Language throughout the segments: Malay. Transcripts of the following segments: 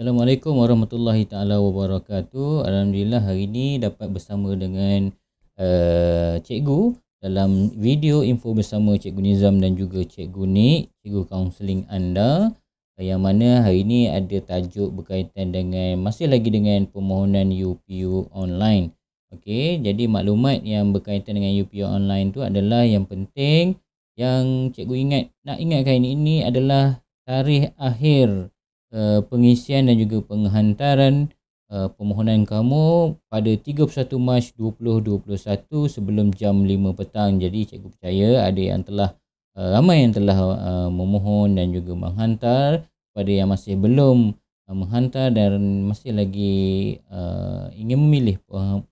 Assalamualaikum warahmatullahi taala wabarakatuh. Alhamdulillah hari ini dapat bersama dengan cikgu dalam video info bersama Cikgu Nizam dan juga Cikgu Nik, cikgu kaunseling anda, yang mana hari ini ada tajuk berkaitan dengan masih lagi dengan permohonan UPU online. Okey, jadi maklumat yang berkaitan dengan UPU online tu adalah yang penting yang cikgu nak ingatkan, ini adalah tarikh akhir pengisian dan juga penghantaran permohonan kamu pada 31 Mac 2021 sebelum jam 5 petang. Jadi cikgu percaya ada yang telah ramai yang telah memohon dan juga menghantar. Pada yang masih belum menghantar dan masih lagi ingin memilih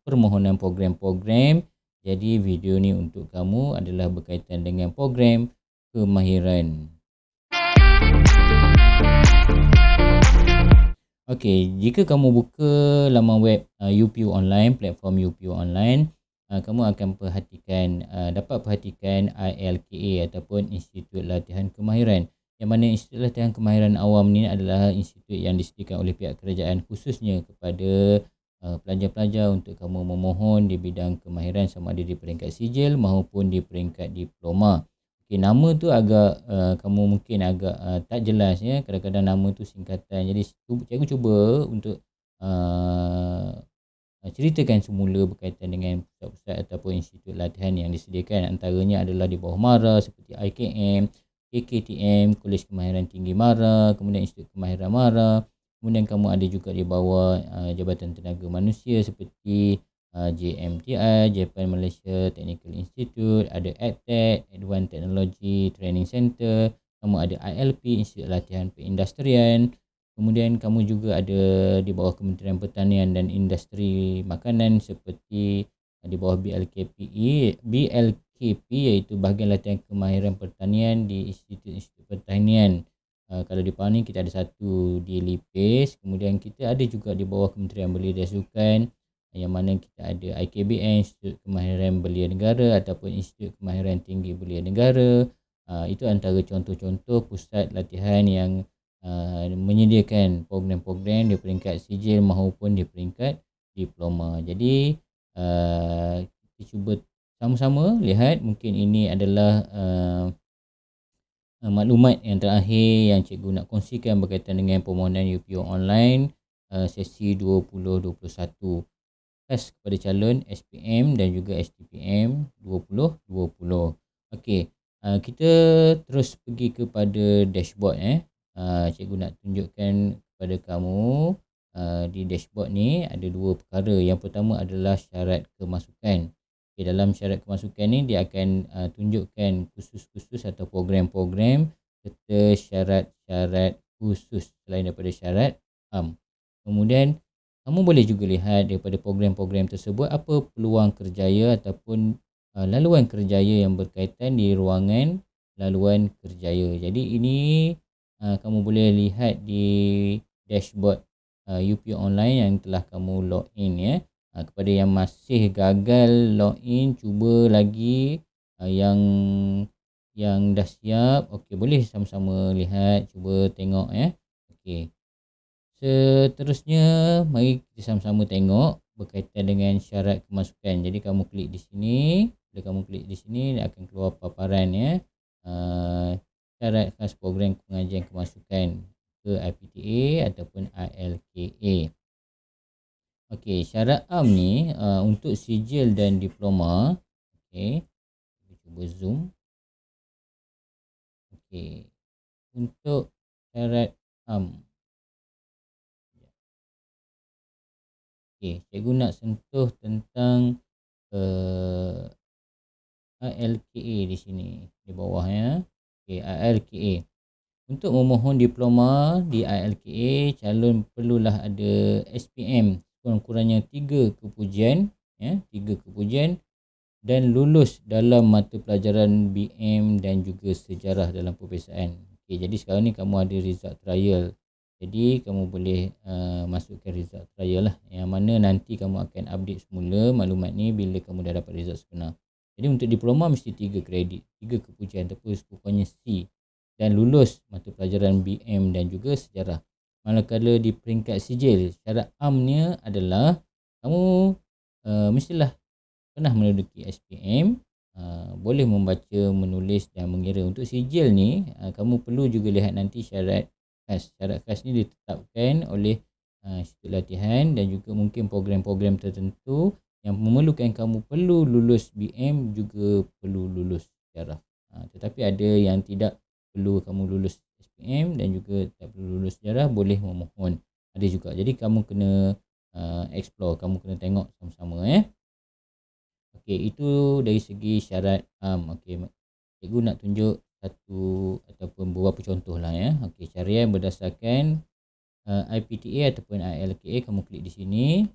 permohonan program-program, jadi video ni untuk kamu adalah berkaitan dengan program kemahiran. Okey, jika kamu buka laman web UPU online, platform UPU online, kamu akan dapat perhatikan ILKA ataupun Institut Latihan Kemahiran. Yang mana Institut Latihan Kemahiran Awam ni adalah institut yang disediakan oleh pihak kerajaan khususnya kepada pelajar-pelajar untuk kamu memohon di bidang kemahiran, sama ada di peringkat sijil maupun di peringkat diploma. Okay, nama tu agak kamu mungkin agak tak jelas ya. Kadang-kadang nama tu singkatan. Jadi cikgu cuba untuk ceritakan semula berkaitan dengan pusat-pusat ataupun institut latihan yang disediakan. Antaranya adalah di bawah MARA seperti IKM, KKTM, Kolej Kemahiran Tinggi MARA, kemudian Institut Kemahiran MARA. Kemudian kamu ada juga di bawah Jabatan Tenaga Manusia seperti JMTI, Japan Malaysia Technical Institute, ada EdTech, Advanced Technology Training Center, kamu ada ILP, Institut Latihan Perindustrian, kemudian kamu juga ada di bawah Kementerian Pertanian dan Industri Makanan seperti di bawah BLKP iaitu Bahagian Latihan Kemahiran Pertanian di Institut Pertanian. Kalau di Pahang ni kita ada satu di Lipis, kemudian kita ada juga di bawah Kementerian Belia dan Sukan, yang mana kita ada IKBN, Institut Kemahiran Belia Negara ataupun Institut Kemahiran Tinggi Belia Negara. Itu antara contoh-contoh pusat latihan yang menyediakan program-program di peringkat sijil maupun di peringkat diploma. Jadi kita cuba sama-sama lihat, mungkin ini adalah maklumat yang terakhir yang cikgu nak kongsikan berkaitan dengan permohonan UPU online sesi 2021 khas kepada calon SPM dan juga STPM 2020. Okey, kita terus pergi kepada dashboard. Cikgu nak tunjukkan kepada kamu di dashboard ni ada dua perkara. Yang pertama adalah syarat kemasukan. Okay, dalam syarat kemasukan ni dia akan tunjukkan khusus-khusus atau program-program serta syarat-syarat khusus selain daripada syarat am. Kemudian kamu boleh juga lihat daripada program-program tersebut apa peluang kerjaya ataupun laluan kerjaya yang berkaitan di ruangan laluan kerjaya. Jadi ini kamu boleh lihat di dashboard UPU online yang telah kamu login ya. Kepada yang masih gagal login, cuba lagi. Yang dah siap, okey, boleh sama-sama lihat, cuba tengok ya. Okey. Seterusnya mari kita sama-sama tengok berkaitan dengan syarat kemasukan. Jadi kamu klik di sini, bila kamu klik di sini dia akan keluar paparan ya. Syarat khas program pengajian kemasukan ke IPTA ataupun ILKA. Okey, syarat am ni untuk sijil dan diploma. Okey, kita cuba zoom. Okey, untuk syarat am. Okey, cikgu nak sentuh tentang ILKA di sini di bawah ya. Okey, ILKA. Untuk memohon diploma di ILKA, calon perlulah ada SPM kurang-kurangnya 3 kepujian ya, 3 kepujian dan lulus dalam mata pelajaran BM dan juga sejarah dalam peperiksaan. Okey, jadi sekarang ni kamu ada result trial. Jadi kamu boleh masukkan result trial lah, yang mana nanti kamu akan update semula maklumat ni bila kamu dah dapat result sebenar. Jadi untuk diploma mesti 3 kredit, 3 kepujian ataupun kurangnya C, dan lulus mata pelajaran BM dan juga sejarah. manakala di peringkat sijil, syarat amnya adalah kamu mestilah pernah menduduki SPM, boleh membaca, menulis dan mengira. Untuk sijil ni, kamu perlu juga lihat nanti syarat khas. Syarat khas ni ditetapkan oleh institut latihan dan juga mungkin program-program tertentu yang memerlukan kamu perlu lulus BM juga perlu lulus sejarah. Tetapi ada yang tidak perlu kamu lulus SPM dan juga tak perlu lulus sejarah, boleh memohon. Ada juga. Jadi kamu kena explore, kamu kena tengok sama-sama Okey, itu dari segi syarat okey, cikgu nak tunjuk satu ataupun beberapa contoh lah Okey, carian berdasarkan IPTA ataupun ILKA, kamu klik di sini.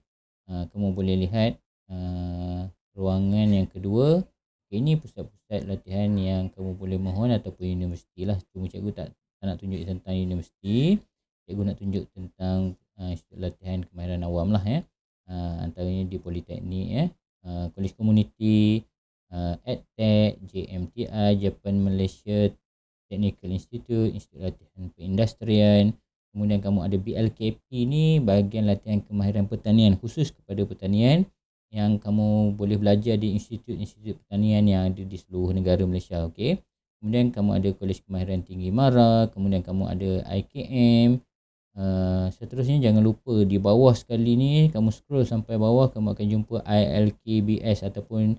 Kamu boleh lihat ruangan yang kedua. Okey, ini pusat-pusat latihan yang kamu boleh mohon ataupun universiti lah. Cuma cikgu tak nak tunjuk tentang universiti. Cikgu nak tunjuk tentang institut latihan kemahiran awam lah antaranya di Politeknik Kolej Komuniti, EdTech, JMTI, Japan Malaysia Technical Institute, Institut Latihan Perindustrian. Kemudian kamu ada BLKP ni, bahagian latihan kemahiran pertanian khusus kepada pertanian yang kamu boleh belajar di institut-institut pertanian yang ada di seluruh negara Malaysia. Okey. Kemudian kamu ada Kolej Kemahiran Tinggi Mara, kemudian kamu ada IKM. Seterusnya jangan lupa di bawah sekali ni, kamu scroll sampai bawah, kamu akan jumpa ILKBS ataupun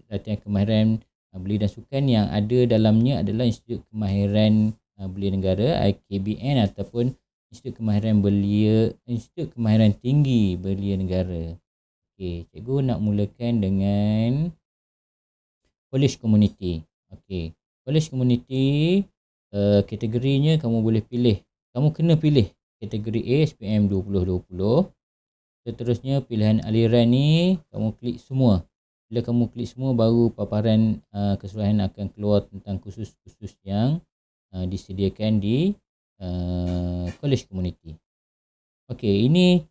latihan kemahiran beli dan sukan. Yang ada dalamnya adalah Institut Kemahiran Belia Negara, IKBN, ataupun Institut Kemahiran Tinggi Belia Negara. Okey, cikgu nak mulakan dengan Kolej Komuniti. Okey, Kolej Komuniti kategorinya kamu boleh pilih. Kamu kena pilih kategori A SPM 2020. Seterusnya pilihan aliran ni kamu klik semua. Bila kamu klik semua, baru paparan keseluruhan akan keluar tentang kursus-kursus yang disediakan di Kolej Komuniti. Okey, ini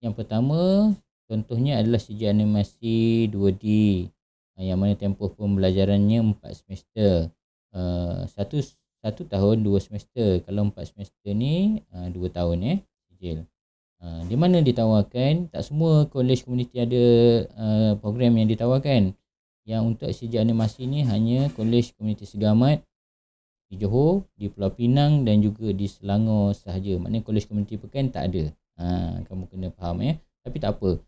yang pertama contohnya adalah sijil animasi 2D yang mana tempoh pembelajarannya 4 semester. Satu tahun 2 semester. Kalau 4 semester ni 2 tahun sijil. Di mana ditawarkan, tak semua kolej komuniti ada program yang ditawarkan. Yang untuk sijil animasi ni hanya Kolej Komuniti Segamat di Johor, di Pulau Pinang dan juga di Selangor sahaja. Maknanya Kolej Komuniti Pekan tak ada. Kamu kena faham Tapi tak apa.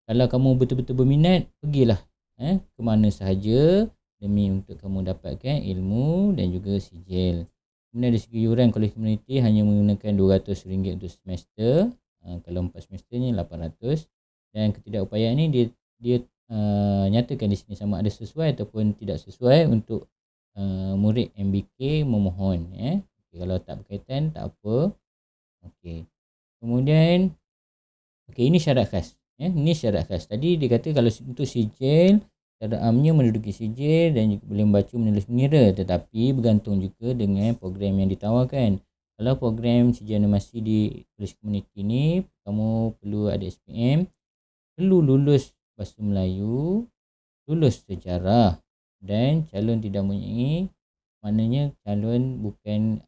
Kalau kamu betul-betul berminat, pergilah ke mana sahaja demi untuk kamu dapatkan ilmu dan juga sijil. Kemudian dari segi yuran kolej komuniti hanya menggunakan RM200 untuk semester. Kalau 4 semester ni 800. Dan ketidakupayaan ni dia nyatakan di sini sama ada sesuai ataupun tidak sesuai untuk murid MBK memohon Okay, kalau tak berkaitan tak apa. Okey. Kemudian ini syarat khas. Ini syarat khas. Tadi dia kata kalau untuk sijil, syarat amnya menduduki sijil dan juga boleh membaca, menulis, mengira. Tetapi bergantung juga dengan program yang ditawarkan. Kalau program sijil animasi di Kolej Komuniti ni, kamu perlu ada SPM, perlu lulus Bahasa Melayu, lulus sejarah dan calon tidak mempunyai, maknanya calon bukan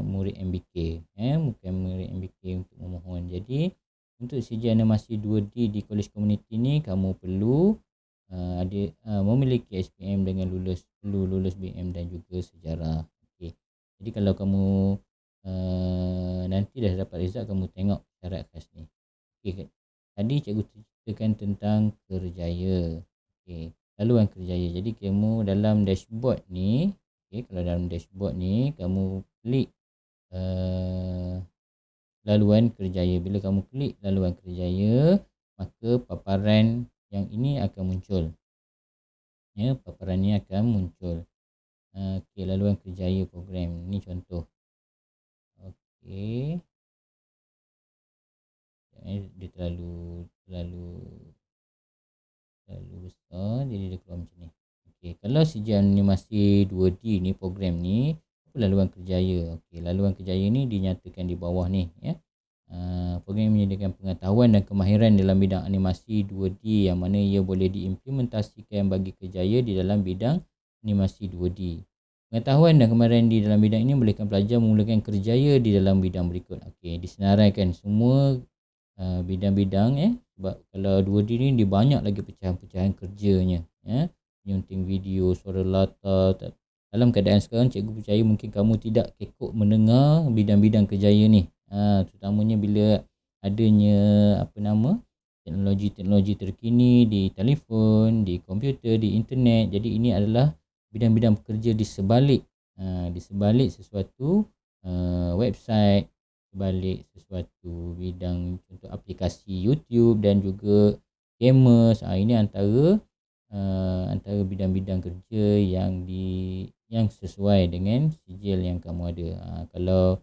murid MBK. Bukan murid MBK untuk memohon. Jadi untuk sijil animasi 2D di Kolej Komuniti ni, kamu perlu memiliki SPM dengan perlu lulus BM dan juga sejarah. Okey. Jadi kalau kamu nanti dah dapat result, kamu tengok syarat khas ni. Okey. Tadi cikgu ceritakan tentang kerjaya. Okey, laluan kerjaya. Jadi kamu dalam dashboard ni, kalau dalam dashboard ni kamu klik laluan kerjaya. Bila kamu klik laluan kerjaya, maka paparan yang ini akan muncul. Paparan ni akan muncul. Okey, laluan kerjaya program. Ini contoh. Okey. Dia terlalu besar, jadi dia keluar macam ni. Okey, kalau sijil animasi 2D ni, program ni, apa laluan kerjaya? Okey, laluan kerjaya ni dinyatakan di bawah ni program menyediakan pengetahuan dan kemahiran dalam bidang animasi 2D yang mana ia boleh diimplementasikan bagi kerjaya di dalam bidang animasi 2D. Pengetahuan dan kemahiran di dalam bidang ini membolehkan pelajar memulakan kerjaya di dalam bidang berikut. Okey, disenaraikan semua bidang-bidang sebab kalau 2D ni dia banyak lagi pecahan-pecahan kerjanya penyunting video, suara latar. Dalam keadaan sekarang, cikgu percaya mungkin kamu tidak kekok mendengar bidang-bidang kerjaya ni, terutamanya bila adanya teknologi-teknologi terkini di telefon, di komputer, di internet. Jadi ini adalah bidang-bidang pekerja di sebalik sesuatu website, sebalik sesuatu bidang contoh aplikasi YouTube dan juga gamers. Ini antara bidang-bidang kerja yang sesuai dengan sijil yang kamu ada. Kalau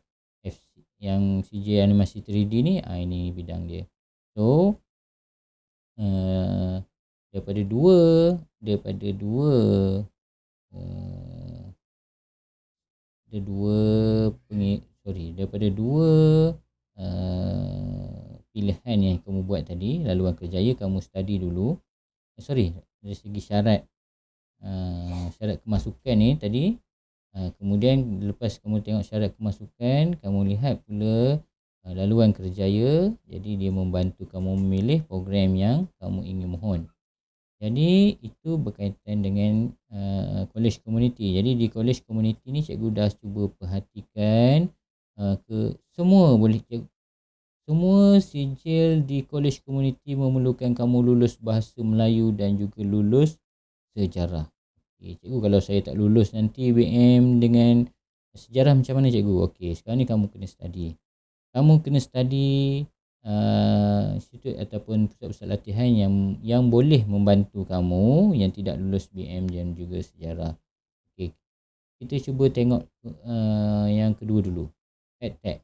yang sijil animasi 3D ni, ini bidang dia. So daripada dua pilihan yang kamu buat tadi, laluan kerjaya, kamu study dulu. Dari segi syarat kemasukan ni tadi, kemudian lepas kamu tengok syarat kemasukan, kamu lihat pula laluan kerjaya. Jadi dia membantu kamu memilih program yang kamu ingin mohon. Jadi itu berkaitan dengan college community. Jadi di college community ni cikgu dah cuba perhatikan semua sijil di college community memerlukan kamu lulus bahasa Melayu dan juga lulus sejarah. Cikgu, kalau saya tak lulus nanti BM dengan sejarah macam mana cikgu? Sekarang ni kamu kena study. Institut ataupun pusat-pusat latihan yang boleh membantu kamu yang tidak lulus BM dan juga sejarah. Kita cuba tengok yang kedua dulu. EdTech,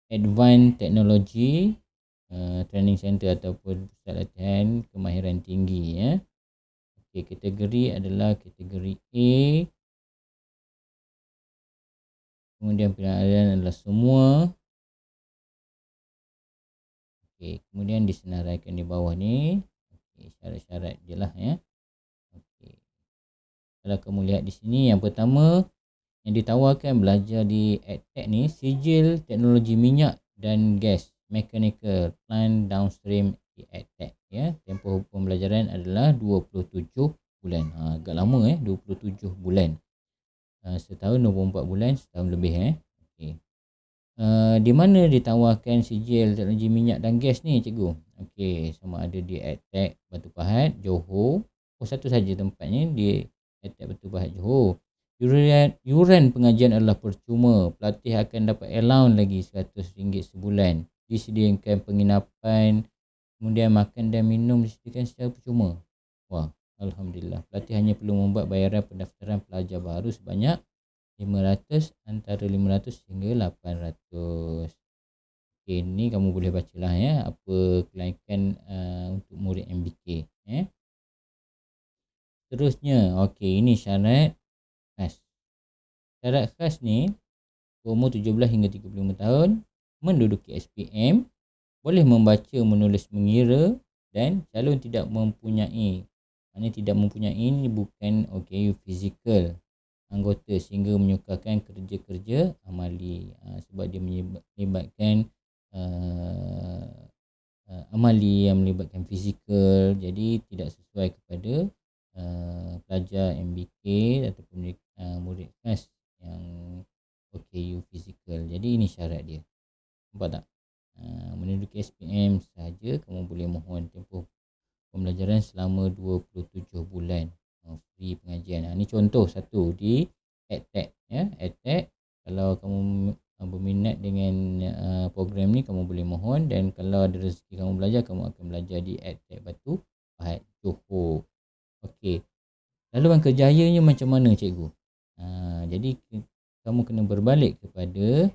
Advanced Technology Training Center ataupun pusat latihan kemahiran tinggi. Kategori adalah kategori A. Kemudian pilihan adalah semua. Kemudian disenaraikan di bawah ni. Syarat-syarat je lah Kalau kamu lihat di sini, yang pertama yang ditawarkan belajar di EdTech ni, sijil teknologi minyak dan gas, mechanical, plant downstream di EdTech. Tempoh pembelajaran adalah 27 bulan. Agak lama 27 bulan. Setahun 24 bulan, setahun lebih. Di mana ditawarkan sijil teknologi minyak dan gas ni cikgu? Sama ada di EdTech Batu Pahat, Johor. Satu saja tempatnya di EdTech Batu Pahat, Johor. Yuran pengajian adalah percuma. Pelatih akan dapat allowance lagi RM100 sebulan. Disediakan penginapan, kemudian makan dan minum disediakan secara percuma. Alhamdulillah. Pelatih hanya perlu membuat bayaran pendaftaran pelajar baru sebanyak 500, antara 500 hingga 800. Ni kamu boleh bacalah apa kelaikan untuk murid MBK. Terusnya, ini syarat khas. Syarat khas ni, berumur 17 hingga 35 tahun, menduduki SPM, boleh membaca, menulis, mengira, dan calon tidak mempunyai. Maknanya tidak mempunyai ni bukan OKU fizikal anggota sehingga menyukarkan kerja-kerja amali, sebab dia melibatkan amali yang melibatkan fizikal. Jadi tidak sesuai kepada pelajar MBK ataupun murid khas yang OKU fizikal. Jadi ini syarat dia. Nampak tak? Menduduki SPM sahaja kamu boleh mohon tempoh pembelajaran selama 27 bulan. Free pengajian. Ini contoh satu di EdTech. EdTech, kalau kamu berminat dengan program ni, kamu boleh mohon. Dan kalau ada rezeki kamu belajar, kamu akan belajar di EdTech Batu Pahat, Johor. Laluan kerjayanya macam mana cikgu? Jadi kamu kena berbalik kepada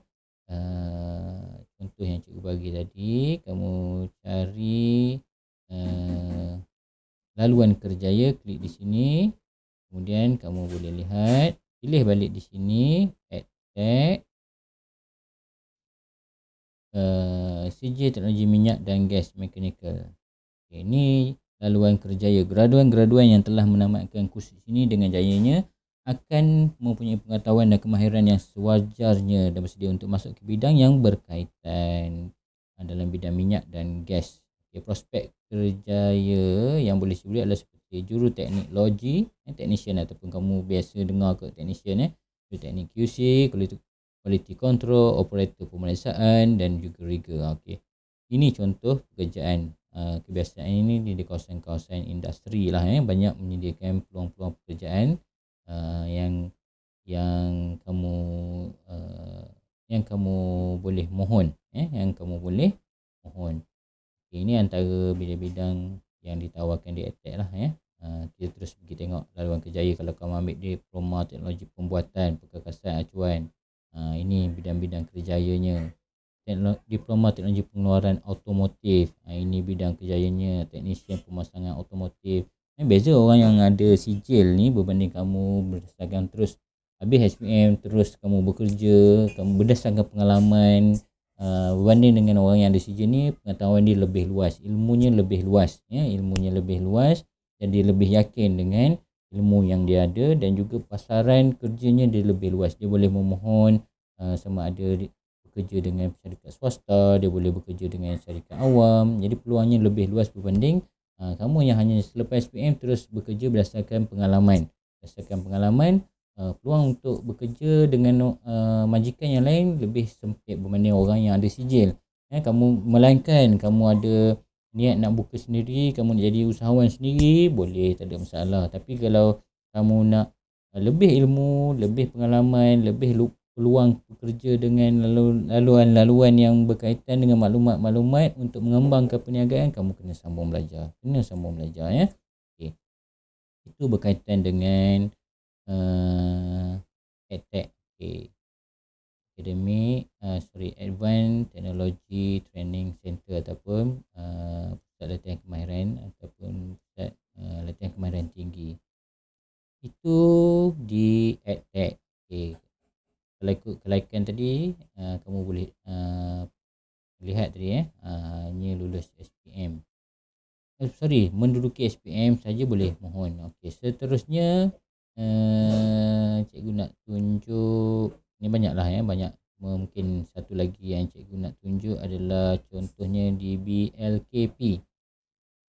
contoh yang cikgu bagi tadi. Kamu cari laluan kerjaya, klik di sini. Kemudian kamu boleh lihat, pilih balik di sini EdTech, sijil teknologi minyak dan gas mechanical. Ini laluan kerjaya. Graduan-graduan yang telah menamatkan kursus ini dengan jayanya akan mempunyai pengetahuan dan kemahiran yang sewajarnya dan bersedia untuk masuk ke bidang yang berkaitan dalam bidang minyak dan gas. Okay, prospek kerjaya yang boleh dicuburi adalah seperti juruteknik logi, technician ataupun kamu biasa dengar ke technician, juruteknik QC, quality control, operator pemeriksaan dan juga rigger. Okay. Ini contoh pekerjaan. Kebiasaan ini di kawasan-kawasan industri lah, banyak menyediakan peluang-peluang pekerjaan yang kamu boleh mohon, yang kamu boleh mohon. Okay, ini antara bidang-bidang yang ditawarkan di EdTech lah. Kita terus pergi tengok laluan kerjaya. Kalau kamu ambil diploma teknologi pembuatan, perkakasan acuan, ini bidang-bidang kerjayanya. Diploma teknologi pengeluaran automotif, ini bidang kerjayanya. Teknisian pemasangan automotif. Beza orang yang ada sijil ni berbanding kamu berdasarkan terus habis SPM terus kamu bekerja, kamu berdasarkan pengalaman, berbanding dengan orang yang ada sijil ni, pengetahuan dia lebih luas, ilmunya lebih luas, ilmunya lebih luas dan dia lebih yakin dengan ilmu yang dia ada, dan juga pasaran kerjanya dia lebih luas. Dia boleh memohon sama ada bekerja dengan syarikat swasta, dia boleh bekerja dengan syarikat awam. Jadi peluangnya lebih luas berbanding kamu yang hanya selepas SPM terus bekerja berdasarkan pengalaman. Peluang untuk bekerja dengan majikan yang lain lebih sempit berbanding orang yang ada sijil. Melainkan kamu ada niat nak buka sendiri, kamu nak jadi usahawan sendiri, boleh, tak ada masalah. Tapi kalau kamu nak lebih ilmu, lebih pengalaman, lebih peluang bekerja dengan laluan-laluan yang berkaitan dengan maklumat-maklumat untuk mengembangkan perniagaan, kamu kena sambung belajar. Okay. Itu berkaitan dengan EdTech. Okay. Advanced Technology Training Center ataupun pusat latihan kemahiran ataupun pusat latihan kemahiran tinggi. Itu di EdTech. Okay. Kalau ikut kelaikan tadi, kamu boleh lihat tadi hanya lulus SPM. Menduduki SPM saja boleh mohon. Okey, seterusnya cikgu nak tunjuk ni banyaklah, banyak. Mungkin satu lagi yang cikgu nak tunjuk adalah contohnya di BLKP.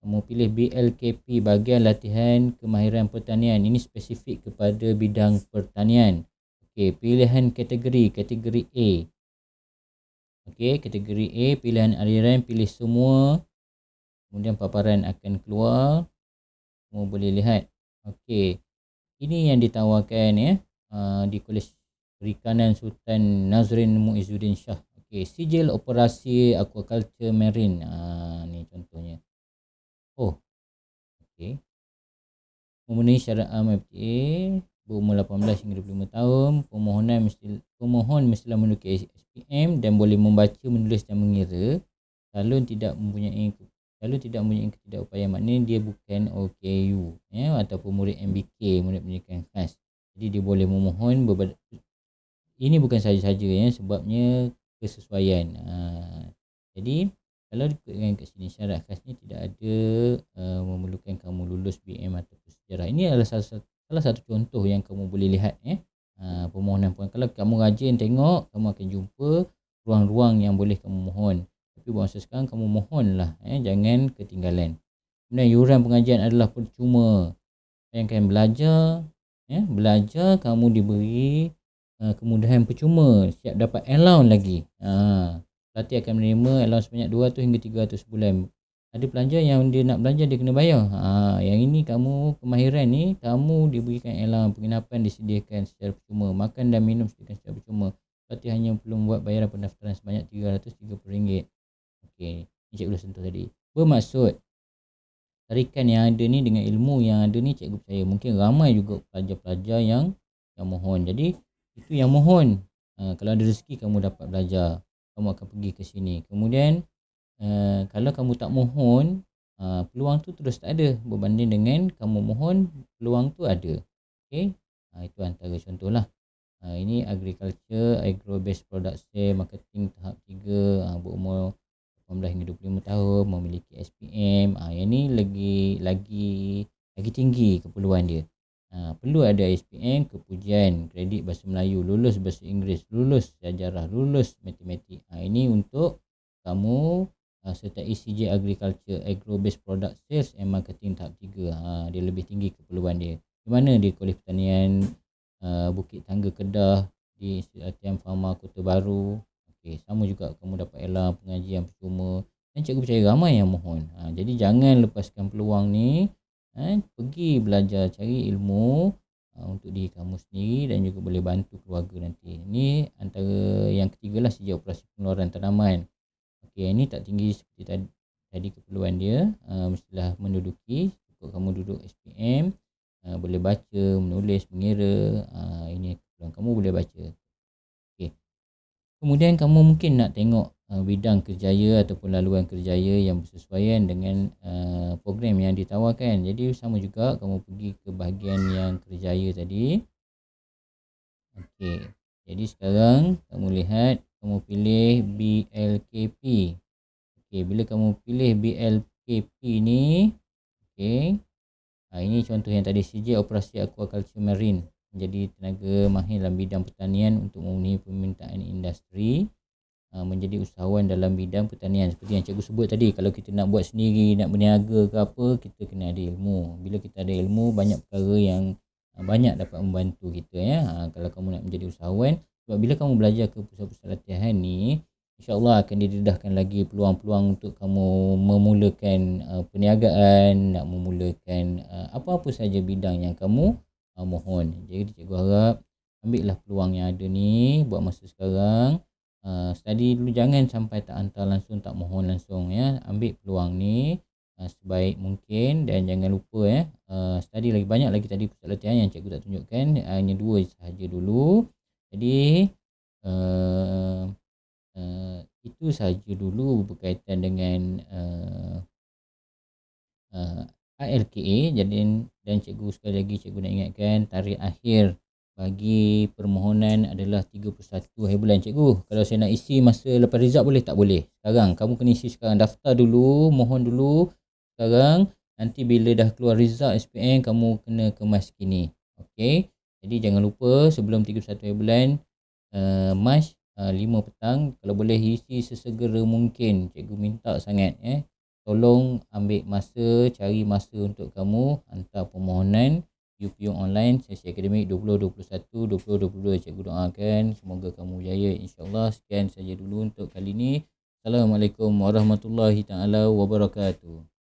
Kamu pilih BLKP, bahagian latihan kemahiran pertanian. Ini spesifik kepada bidang pertanian. Okey, pilihan kategori A. Okey, kategori A, pilihan aliran, pilih semua. Kemudian paparan akan keluar. Kamu boleh lihat. Okey, ini yang ditawarkan di Kolej Perikanan Sultan Nazrin Muizzuddin Shah. Okey, sijil operasi aquaculture marine. Ni contohnya. Okey. Memenuhi syarat MFTA, berumur 18 hingga 25 tahun. Pemohon mestilah memiliki SPM dan boleh membaca, menulis dan mengira. Calon tidak mempunyai ketidakupayaan, maknanya dia bukan OKU ataupun murid MBK, murid pendidikan khas. Jadi dia boleh memohon. Ini bukan saja-saja sebabnya kesesuaian. Jadi kalau ikutkan kat sini, syarat khasnya tidak ada memerlukan kamu lulus BM ataupun sejarah. Ini adalah salah satu contoh yang kamu boleh lihat permohonan. Kalau kamu rajin tengok, kamu akan jumpa ruang-ruang yang boleh kamu mohon. Tapi masa sekarang kamu mohonlah, jangan ketinggalan. Kemudian yuran pengajian adalah percuma. Bayangkan belajar kamu diberi kemudahan percuma, siap dapat allowance lagi. Pelatih akan menerima allowance sebanyak 200 hingga 300 sebulan. Ada pelajar yang dia nak belajar dia kena bayar. Yang ini kamu kemahiran ni kamu diberikan allowance, penginapan disediakan secara percuma, makan dan minum disediakan secara percuma. Pelatih hanya perlu membuat bayaran pendaftaran sebanyak RM330. Okey, ni cikgu dah sentuh tadi. Bermaksud tarikan yang ada ni dengan ilmu yang ada ni, cikgu percaya mungkin ramai juga pelajar-pelajar yang mohon. Jadi itu yang mohon. Kalau ada rezeki kamu dapat belajar, kamu akan pergi ke sini. Kemudian kalau kamu tak mohon, peluang tu terus tak ada, berbanding dengan kamu mohon, peluang tu ada. Okey, itu antara contohlah. Ini agriculture, agro based product sale, marketing tahap 3, berumur 18 hingga 25 tahun, memiliki SPM. Yang ni lagi tinggi keperluan dia. Perlu ada SPM, kepujian, kredit bahasa Melayu, lulus bahasa Inggeris, lulus sejarah, lulus matematik. Ini untuk kamu sertai CJ Agriculture, Agro Based Product Sales and Marketing tahap 3. Dia lebih tinggi keperluan dia. Di mana di Kolej Pertanian Bukit Tangga Kedah, di Institut Latihan Pharma Kota Baru. Okey, sama juga kamu dapat elang pengajian percuma, dan cikgu percaya ramai yang mohon. Jadi jangan lepaskan peluang ni. Pergi belajar, cari ilmu untuk diri kamu sendiri dan juga boleh bantu keluarga nanti. Ini antara yang ketiga lah, sejak operasi pengeluaran tanaman. Okey, ini tak tinggi seperti tadi keperluan dia. Mestilah menduduki, cukup kamu duduk SPM, boleh baca, menulis, mengira. Ini keperluan kamu, boleh baca. Okey. Kemudian kamu mungkin nak tengok bidang kerjaya ataupun laluan kerjaya yang bersesuaian dengan program yang ditawarkan. Jadi sama juga kamu pergi ke bahagian yang kerjaya tadi. Okey. Jadi sekarang kamu lihat, kamu pilih BLKP. Okey, bila kamu pilih BLKP ni, okey. Ini contoh yang tadi, CJ Operasi Aquaculture Marine, menjadi tenaga mahir dalam bidang pertanian untuk memenuhi permintaan industri, menjadi usahawan dalam bidang pertanian. Seperti yang cikgu sebut tadi, kalau kita nak buat sendiri, nak berniaga ke apa, kita kena ada ilmu. Bila kita ada ilmu, banyak perkara yang banyak dapat membantu kita ya. Kalau kamu nak menjadi usahawan, sebab bila kamu belajar ke pusat-pusat latihan ni, InsyaAllah akan didedahkan lagi peluang-peluang untuk kamu memulakan perniagaan, nak memulakan apa-apa saja bidang yang kamu mohon. Jadi cikgu harap ambillah peluang yang ada ni buat masa sekarang. Study dulu, jangan sampai tak hantar langsung, tak mohon langsung ya. Ambil peluang ni sebaik mungkin dan jangan lupa study lagi banyak lagi tadi pusat latihan yang cikgu tak tunjukkan, hanya 2 sahaja dulu. Jadi itu sahaja dulu berkaitan dengan ALKA. Jadi dan cikgu sekali lagi, cikgu nak ingatkan, tarikh akhir bagi permohonan adalah 31 hari bulan. Cikgu, kalau saya nak isi masa lepas result boleh tak? Boleh. Sekarang kamu kena isi sekarang, daftar dulu, mohon dulu sekarang. Nanti bila dah keluar result SPM, kamu kena kemas kini. Okey. Jadi jangan lupa sebelum 31 hari bulan Mac 5 petang, kalau boleh isi sesegera mungkin. Cikgu minta sangat tolong ambil masa, cari masa untuk kamu hantar permohonan UPU online sesi akademik 2021 2022. Cikgu doakan semoga kamu berjaya, insya-Allah. Sekian saja dulu untuk kali ini. Assalamualaikum warahmatullahi taala wabarakatuh.